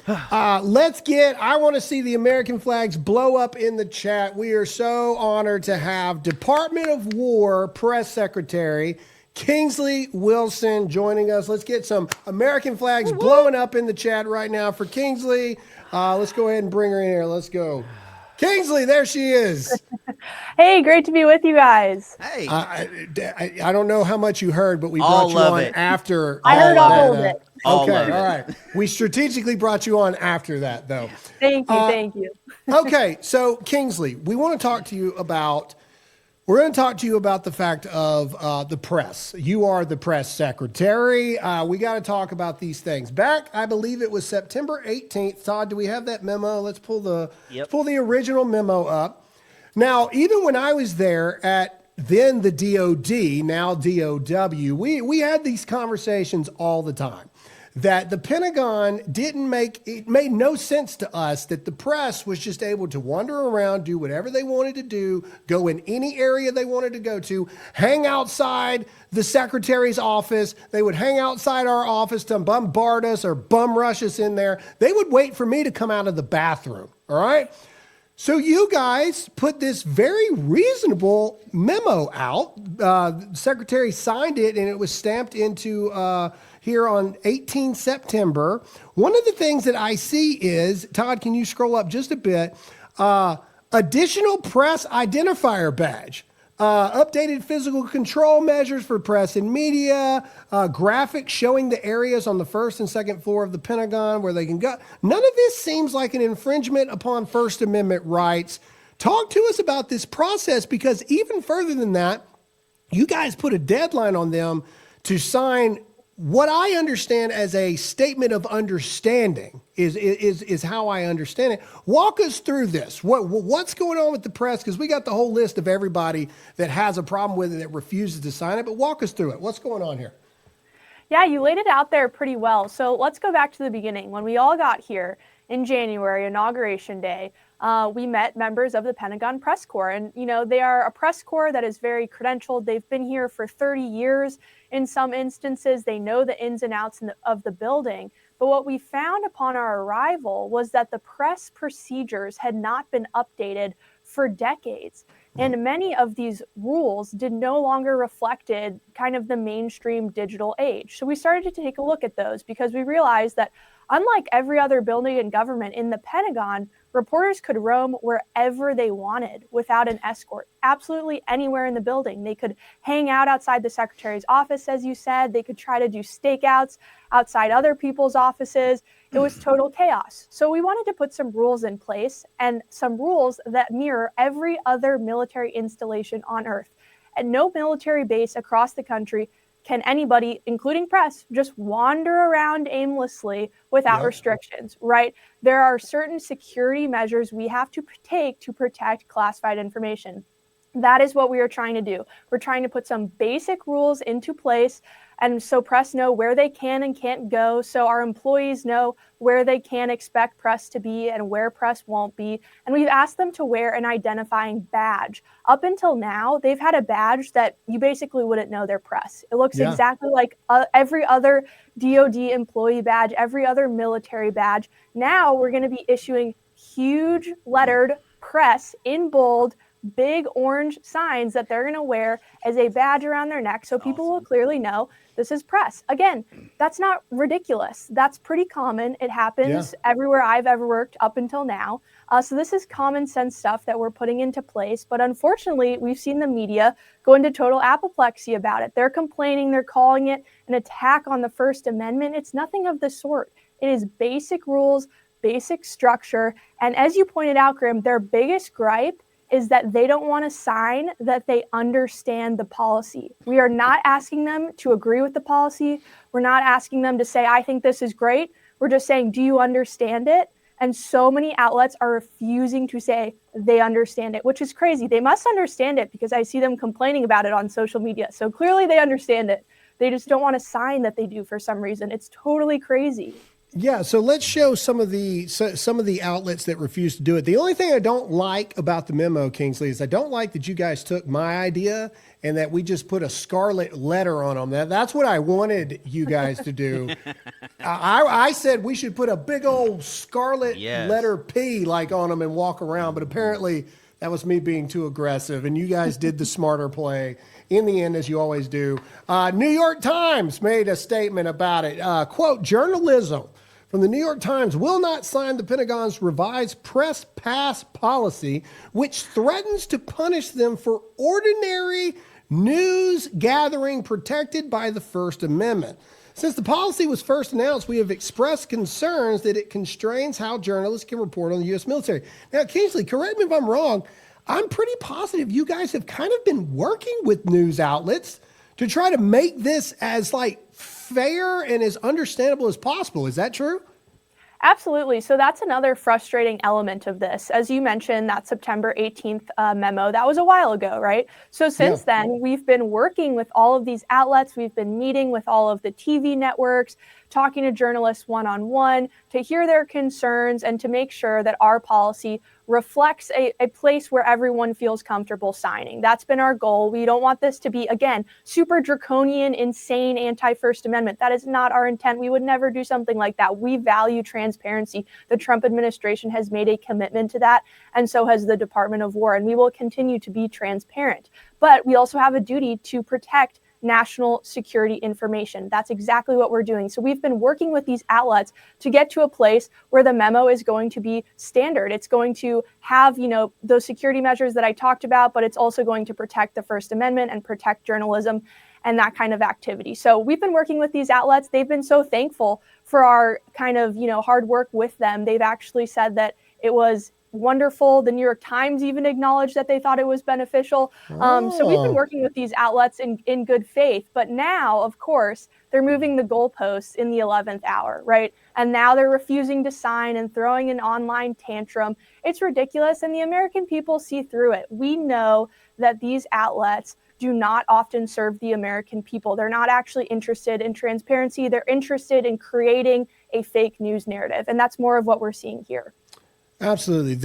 I want to see the American flags blow up in the chat. We are so honored to have Department of War Press Secretary Kingsley Wilson joining us. Let's get some American flags blowing up in the chat right now for Kingsley. Let's go ahead and bring her in here. Let's go. Kingsley, there she is. Hey, great to be with you guys. Hey. I don't know how much you heard, but we brought you on after. I heard all of it. Okay, all right. We strategically brought you on after that, though. Thank you. Okay, so Kingsley, we're going to talk to you about the fact of the press. You are the press secretary. We got to talk about these things. Back, I believe it was September 18th. Todd, do we have that memo? Let's pull the original memo up. Now, even when I was there at then the DOD, now DOW, we had these conversations all the time. That the Pentagon it made no sense to us that the press was just able to wander around, do whatever they wanted to do, go in any area they wanted to go to, hang outside the secretary's office. They would hang outside our office to bombard us or bum rush us in there. They would wait for me to come out of the bathroom, all right? So you guys put this very reasonable memo out. The secretary signed it, and it was stamped into here on 18 September. One of the things that I see is, Todd, can you scroll up just a bit? Additional press identifier badge. Updated physical control measures for press and media, graphics showing the areas on the first and second floor of the Pentagon where they can go. None of this seems like an infringement upon First Amendment rights. Talk to us about this process, because even further than that, you guys put a deadline on them to sign what I understand as a statement of understanding is how I understand it. Walk us through this. What's going on with the press? Because we got the whole list of everybody that has a problem with it that refuses to sign it. But walk us through it. What's going on here? Yeah, you laid it out there pretty well. So let's go back to the beginning. When we all got here in January, Inauguration Day, we met members of the Pentagon Press Corps. And, they are a press corps that is very credentialed. They've been here for 30 years. In some instances, they know the ins and outs of the building. But what we found upon our arrival was that the press procedures had not been updated for decades. And many of these rules did no longer reflected kind of the mainstream digital age. So we started to take a look at those, because we realized that unlike every other building in government, in the Pentagon, reporters could roam wherever they wanted without an escort, absolutely anywhere in the building. They could hang out outside the secretary's office, as you said. They could try to do stakeouts outside other people's offices. It was total chaos. So we wanted to put some rules in place, and some rules that mirror every other military installation on Earth. At no military base across the country can anybody, including press, just wander around aimlessly without restrictions, right? There are certain security measures we have to take to protect classified information. That is what we are trying to do. We're trying to put some basic rules into place, and so press know where they can and can't go, so our employees know where they can expect press to be and where press won't be. And we've asked them to wear an identifying badge. Up until now, they've had a badge that you basically wouldn't know they're press. It looks exactly like every other DoD employee badge, every other military badge. Now we're going to be issuing huge lettered press in bold, big orange signs that they're going to wear as a badge around their neck, so people will clearly know this is press. Again, that's not ridiculous. That's pretty common. It happens everywhere I've ever worked up until now. So this is common sense stuff that we're putting into place. But unfortunately, we've seen the media go into total apoplexy about it. They're complaining. They're calling it an attack on the First Amendment. It's nothing of the sort. It is basic rules, basic structure. And as you pointed out, Grim, their biggest gripe is that they don't want to sign that they understand the policy. We are not asking them to agree with the policy. We're not asking them to say, I think this is great. We're just saying, do you understand it? And so many outlets are refusing to say they understand it, which is crazy. They must understand it, because I see them complaining about it on social media. So clearly they understand it. They just don't want to sign that they do for some reason. It's totally crazy. Yeah, so let's show some of the outlets that refuse to do it. The only thing I don't like about the memo, Kingsley, is I don't like that you guys took my idea and that we just put a scarlet letter on them. That's what I wanted you guys to do. I said we should put a big old scarlet letter P like on them and walk around, but apparently that was me being too aggressive, and you guys did the smarter play in the end, as you always do. New York Times made a statement about it. Quote, journalism from the New York Times will not sign the Pentagon's revised press pass policy, which threatens to punish them for ordinary news gathering protected by the First Amendment. Since the policy was first announced, we have expressed concerns that it constrains how journalists can report on the U.S. military. Now, Kingsley, correct me if I'm wrong. I'm pretty positive you guys have kind of been working with news outlets to try to make this as fair and as understandable as possible. Is that true? Absolutely. So that's another frustrating element of this. As you mentioned, that September 18th memo, that was a while ago, right? So since then, we've been working with all of these outlets. We've been meeting with all of the TV networks, talking to journalists one-on-one to hear their concerns and to make sure that our policy reflects a place where everyone feels comfortable signing. That's been our goal. We don't want this to be, again, super draconian, insane anti-First Amendment. That is not our intent. We would never do something like that. We value transparency. The Trump administration has made a commitment to that, and so has the Department of War, and we will continue to be transparent. But we also have a duty to protect national security information. That's exactly what we're doing. So we've been working with these outlets to get to a place where the memo is going to be standard. It's going to have, those security measures that I talked about, but it's also going to protect the First Amendment and protect journalism and that kind of activity. So we've been working with these outlets. They've been so thankful for our kind of, hard work with them. They've actually said that it was wonderful. The New York Times even acknowledged that they thought it was beneficial. So we've been working with these outlets in good faith. But now, of course, they're moving the goalposts in the 11th hour, right? And now they're refusing to sign and throwing an online tantrum. It's ridiculous. And the American people see through it. We know that these outlets do not often serve the American people. They're not actually interested in transparency. They're interested in creating a fake news narrative. And that's more of what we're seeing here. Absolutely.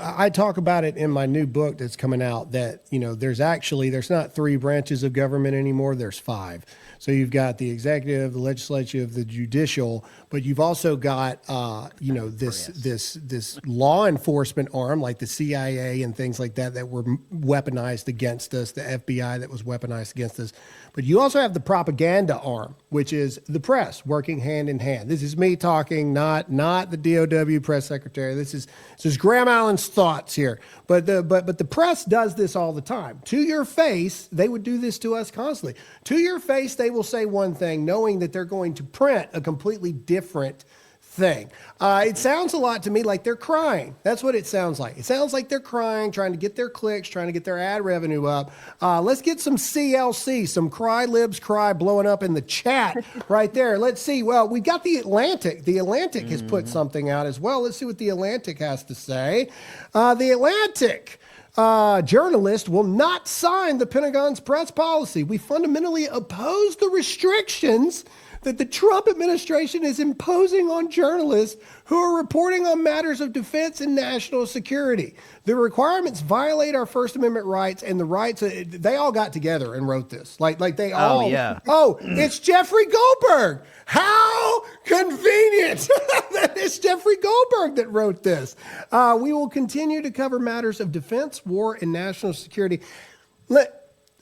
I talk about it in my new book that's coming out that, there's not three branches of government anymore. There's five. So you've got the executive, the legislative, the judicial, but you've also got, this law enforcement arm like the CIA and things like that were weaponized against us, the FBI that was weaponized against us. But you also have the propaganda arm, which is the press working hand in hand. This is me talking, not the DOW press secretary. This is Graham Allen's thoughts here. But the press does this all the time. To your face, they would do this to us constantly. To your face, they will say one thing, knowing that they're going to print a completely different thing. It sounds a lot to me like they're crying. That's what it sounds like. It sounds like they're crying, trying to get their clicks, trying to get their ad revenue up. Let's get some CLC, some cry libs cry blowing up in the chat right there. Let's see. Well, we got the Atlantic. The Atlantic has put something out as well. Let's see what the Atlantic has to say. The Atlantic. Journalist will not sign the Pentagon's press policy. We fundamentally oppose the restrictions that the Trump administration is imposing on journalists who are reporting on matters of defense and national security. The requirements violate our First Amendment rights and the rights. They all got together and wrote this. Like they all. Oh, yeah. Oh, it's Jeffrey Goldberg. How convenient that it's Jeffrey Goldberg that wrote this. We will continue to cover matters of defense, war, and national security.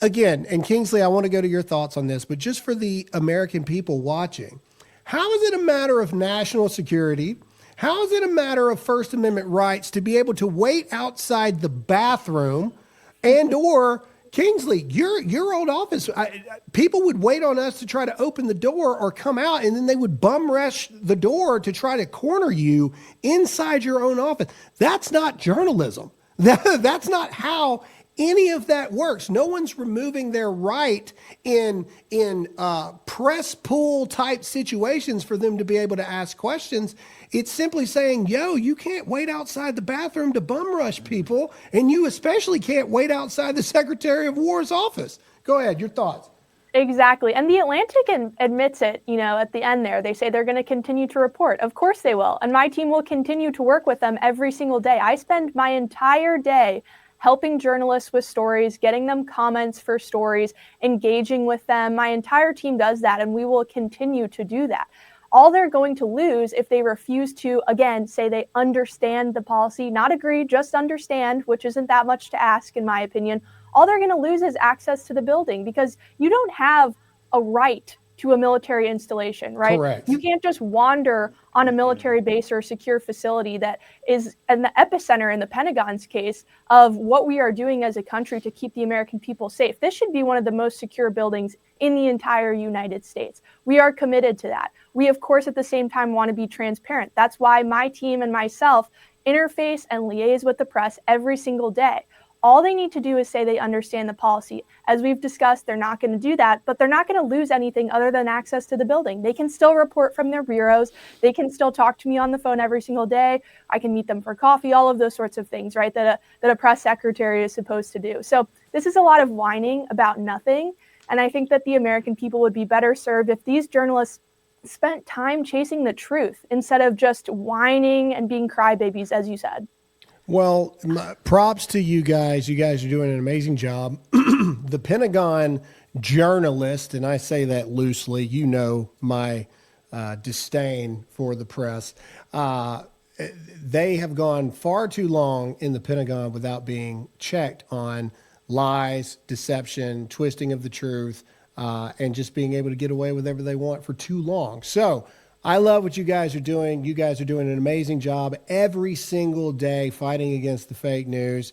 Again, and Kingsley, I want to go to your thoughts on this, but just for the American people watching, how is it a matter of national security? How is it a matter of First Amendment rights to be able to wait outside the bathroom or Kingsley, your old office, people would wait on us to try to open the door or come out, and then they would bum rush the door to try to corner you inside your own office. That's not journalism. That's not how any of that works. No one's removing their right in press pool type situations for them to be able to ask questions. It's simply saying, you can't wait outside the bathroom to bum rush people, and you especially can't wait outside the Secretary of War's office. Go ahead, your thoughts. Exactly. And the Atlantic admits it, at the end there. They say they're going to continue to report. Of course they will. And my team will continue to work with them every single day. I spend my entire day helping journalists with stories, getting them comments for stories, engaging with them. My entire team does that, and we will continue to do that. All they're going to lose if they refuse to, again, say they understand the policy, not agree, just understand, which isn't that much to ask, in my opinion. All they're going to lose is access to the building, because you don't have a right to a military installation, right? Correct. You can't just wander on a military base or a secure facility that is in the epicenter, in the Pentagon's case, of what we are doing as a country to keep the American people safe. This should be one of the most secure buildings in the entire United States. We are committed to that. We, of course, at the same time want to be transparent. That's why my team and myself interface and liaise with the press every single day. All they need to do is say they understand the policy. As we've discussed, they're not going to do that, but they're not going to lose anything other than access to the building. They can still report from their bureaus. They can still talk to me on the phone every single day. I can meet them for coffee, all of those sorts of things, right, that a press secretary is supposed to do. So this is a lot of whining about nothing. And I think that the American people would be better served if these journalists spent time chasing the truth instead of just whining and being crybabies, as you said. Well, props to you guys. You guys are doing an amazing job. The Pentagon journalist, and I say that loosely, my disdain for the press, they have gone far too long in the Pentagon without being checked on lies, deception, twisting of the truth, and just being able to get away with whatever they want for too long. So I love what you guys are doing. You guys are doing an amazing job every single day fighting against the fake news.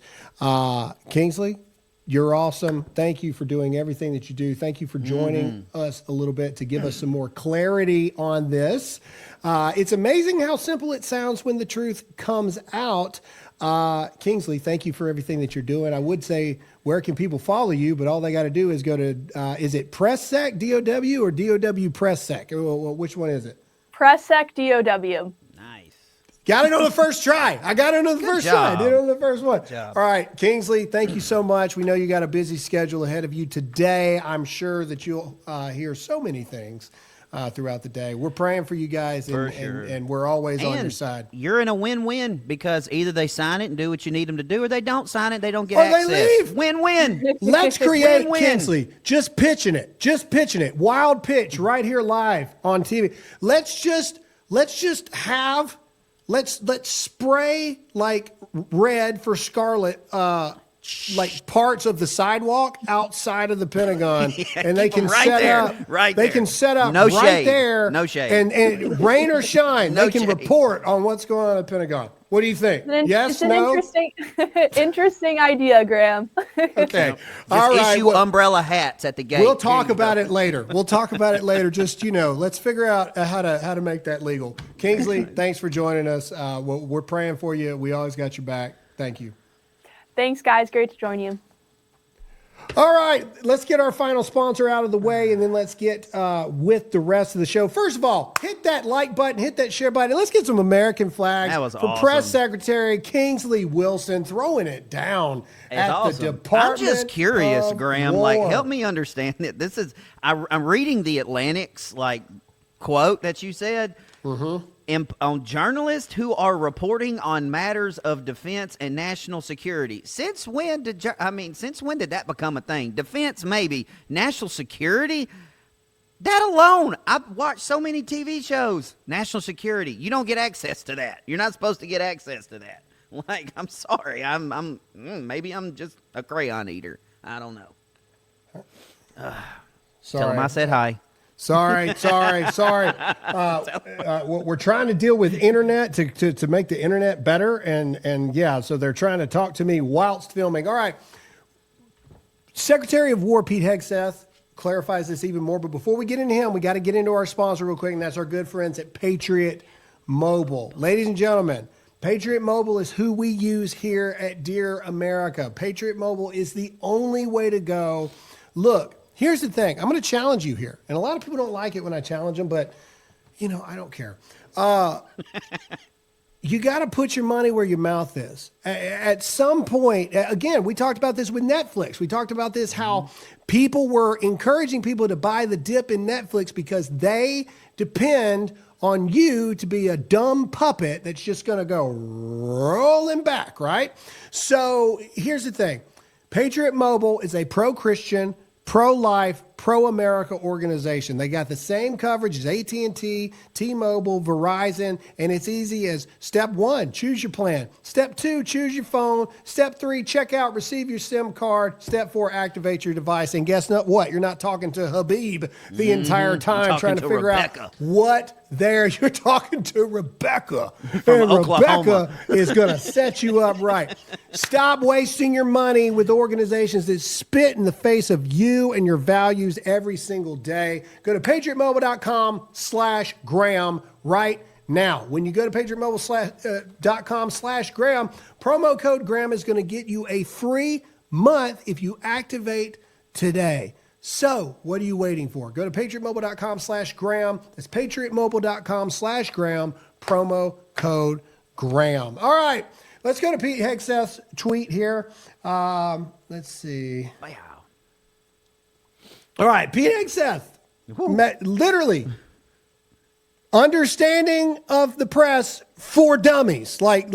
Kingsley, you're awesome. Thank you for doing everything that you do. Thank you for joining us a little bit to give us some more clarity on this. It's amazing how simple it sounds when the truth comes out. Kingsley, thank you for everything that you're doing. I would say, where can people follow you? But all they got to do is go to, is it PressSec, DOW, or DOW PressSec? Which one is it? PressSec DOW. Nice. Got it on the first try. I got it on the first try. I did it on the first one. Good job. All right, Kingsley, thank you so much. We know you got a busy schedule ahead of you today. I'm sure that you'll hear so many things throughout the day. We're praying for you guys, and we're always on your side. You're in a win-win, because either they sign it and do what you need them to do, or they don't sign it, they don't get Or access. they leave. Win-win. Let's create, Win-win. Kingsley, just pitching it. Wild pitch right here live on TV. Let's spray like red for scarlet, like parts of the sidewalk outside of the Pentagon, and they can right set there, up. right They there. can set up No right shade. there. No shade. And rain or shine, No they can shade. report on what's going on at the Pentagon. What do you think? Yes, It's an no? interesting idea, Graham. Okay. Just All right. issue Well, umbrella hats at the gate. we'll talk about it later. Just, let's figure out how to make that legal. Kingsley, thanks for joining us. We're praying for you. We always got your back. Thank you. Thanks, guys. Great to join you. All right, let's get our final sponsor out of the way, and then let's get with the rest of the show. First of all, hit that like button, hit that share button, and let's get some American flags That was for awesome. Press Secretary Kingsley Wilson, throwing it down at awesome. the Department I'm just curious, of Graham. War. Like, help me understand it. This is I'm reading the Atlantic's quote that you said. On journalists who are reporting on matters of defense and national security. Since when did that become a thing? Defense, maybe. National security? That alone, I've watched so many TV shows. National security, you don't get access to that. You're not supposed to get access to that. I'm sorry. Maybe I'm just a crayon eater. I don't know. Tell them I said hi. Sorry. We're trying to deal with internet to make the internet better, and so they're trying to talk to me whilst filming. All right. Secretary of War Pete Hegseth clarifies this even more, but before we get into him, we got to get into our sponsor real quick, and that's our good friends at Patriot Mobile. Ladies and gentlemen, Patriot Mobile is who we use here at Dear America. Patriot Mobile is the only way to go. Look, here's the thing. I'm going to challenge you here. And a lot of people don't like it when I challenge them, but, I don't care. you got to put your money where your mouth is. At some point, again, we talked about this with Netflix. We talked about this, how people were encouraging people to buy the dip in Netflix because they depend on you to be a dumb puppet that's just going to go rolling back, right? So here's the thing. Patriot Mobile is a pro-Christian, pro-life, pro-America organization. They got the same coverage as AT&T, T-Mobile, Verizon, and it's easy as step 1, choose your plan. Step 2, choose your phone. Step 3, check out, receive your SIM card. Step 4, activate your device. And guess what? You're not talking to Habib the entire time trying to figure Rebecca. out what there. You're talking to Rebecca. From and Oklahoma. Rebecca is going to set you up right. Stop wasting your money with organizations that spit in the face of you and your values every single day. Go to patriotmobile.com/Graham right now. When you go to patriotmobile.com/Graham, promo code Graham is going to get you a free month if you activate today. So what are you waiting for? Go to patriotmobile.com/Graham. That's patriotmobile.com/Graham, promo code Graham. All right, let's go to Pete Hegseth's tweet here. Let's see. Wow. All right, Pete Hegseth, literally, understanding of the press for dummies. Like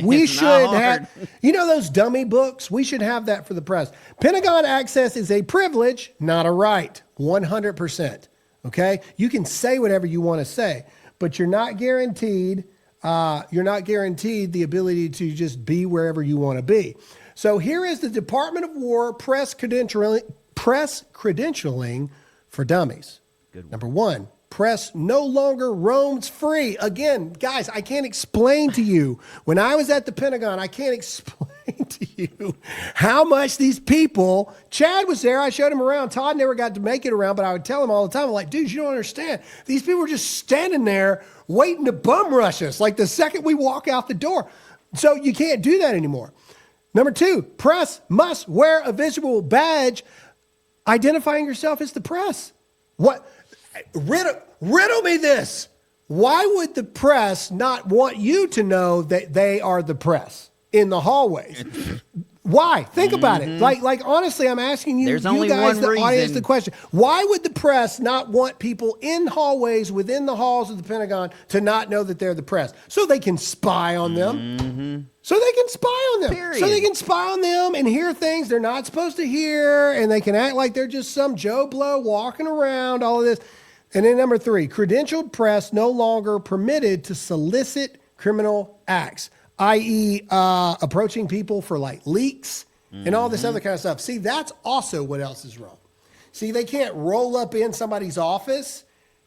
we It's should not have, hard. those dummy books? We should have that for the press. Pentagon access is a privilege, not a right, 100%. Okay? You can say whatever you want to say, but you're not guaranteed the ability to just be wherever you want to be. So here is the Department of War press credentialing for dummies. Good one. Number 1, press no longer roams free. Again, guys, I can't explain to you. When I was at the Pentagon, I can't explain to you how much these people, Chad was there, I showed him around. Todd never got to make it around, but I would tell him all the time, I'm like, dude, you don't understand. These people are just standing there waiting to bum rush us like the second we walk out the door. So you can't do that anymore. Number 2, press must wear a visual badge identifying yourself as the press. What? Riddle me this. Why would the press not want you to know that they are the press in the hallways? Why? Think about it. Like honestly, I'm asking you, There's you only guys, one the audience, reason. the question. Why would the press not want people in hallways within the halls of the Pentagon to not know that they're the press? So they can spy on them. So they can spy on them. Period. So they can spy on them and hear things they're not supposed to hear, and they can act like they're just some Joe Blow walking around, all of this. And then number 3, credentialed press no longer permitted to solicit criminal acts, i.e. Approaching people for like leaks and all this other kind of stuff. See, that's also what else is wrong. See, they can't roll up in somebody's office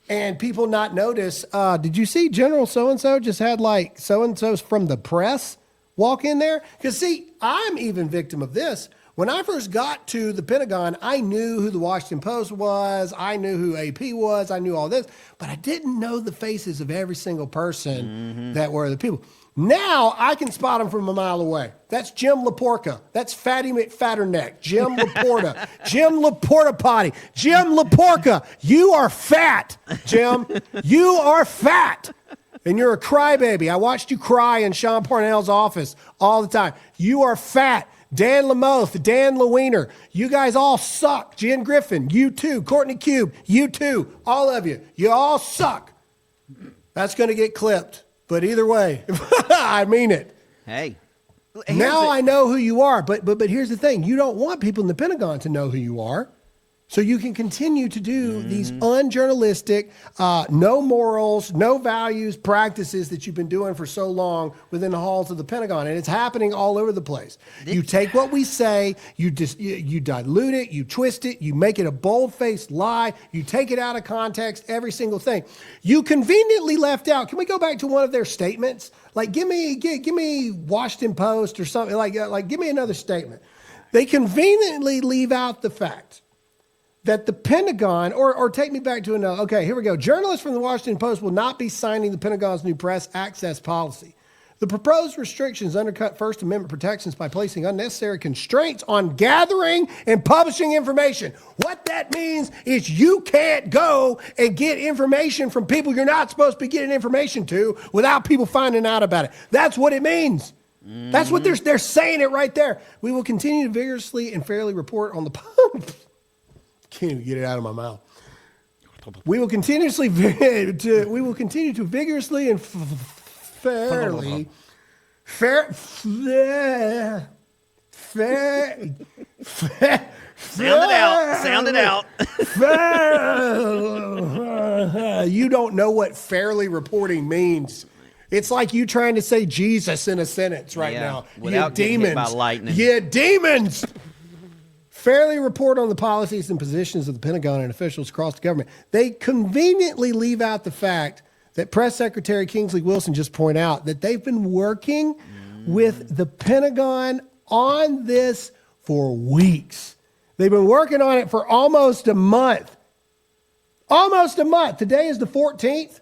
and people not notice, did you see General so-and-so just had like so-and-so's from the press walk in there? Because see, I'm even victim of this. When I first got to the Pentagon, I knew who the Washington Post was. I knew who AP was. I knew all this, but I didn't know the faces of every single person that were the people. Now I can spot them from a mile away. That's Jim LaPorca. That's Fatty McFatterneck. Jim LaPorta. Jim LaPorta Potty. Jim LaPorca. You are fat, Jim. You are fat. And you're a crybaby. I watched you cry in Sean Parnell's office all the time. You are fat. Dan Lamoth, Dan Lewiener, you guys all suck. Jen Griffin, you too. Courtney Cube, you too. All of you. You all suck. That's going to get clipped. But either way, I mean it. Hey. Now I know who you are. But here's the thing. You don't want people in the Pentagon to know who you are. So you can continue to do these unjournalistic, no morals, no values practices that you've been doing for so long within the halls of the Pentagon. And it's happening all over the place. You take what we say, you dilute it, you twist it, you make it a bold-faced lie, you take it out of context, every single thing. You conveniently left out, can we go back to one of their statements? Like, give me Washington Post or something, like give me another statement. They conveniently leave out the fact that the Pentagon, or take me back to another, okay, here we go. Journalists from the Washington Post will not be signing the Pentagon's new press access policy. The proposed restrictions undercut First Amendment protections by placing unnecessary constraints on gathering and publishing information. What that means is you can't go and get information from people you're not supposed to be getting information to without people finding out about it. That's what it means. That's what they're saying it right there. We will continue to vigorously and fairly report on the can't even get it out of my mouth. We will continue to vigorously and fairly Sound it out. You don't know what fairly reporting means. It's like you trying to say Jesus in a sentence right now. Without getting hit by lightning. You demons. Fairly report on the policies and positions of the Pentagon and officials across the government. They conveniently leave out the fact that Press Secretary Kingsley Wilson just pointed out that they've been working with the Pentagon on this for weeks. They've been working on it for almost a month. Almost a month. Today is the 14th.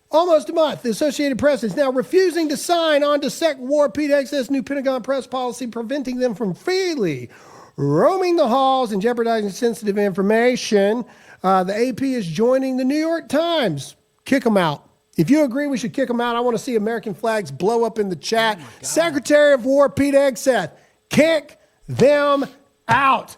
Almost a month. The Associated Press is now refusing to sign on to Secretary War Pete Hegseth's new Pentagon press policy, preventing them from freely roaming the halls and jeopardizing sensitive information. The AP is joining the New York Times. Kick them out. If you agree we should kick them out, I want to see American flags blow up in the chat. Secretary of War Pete Hegseth, kick them out.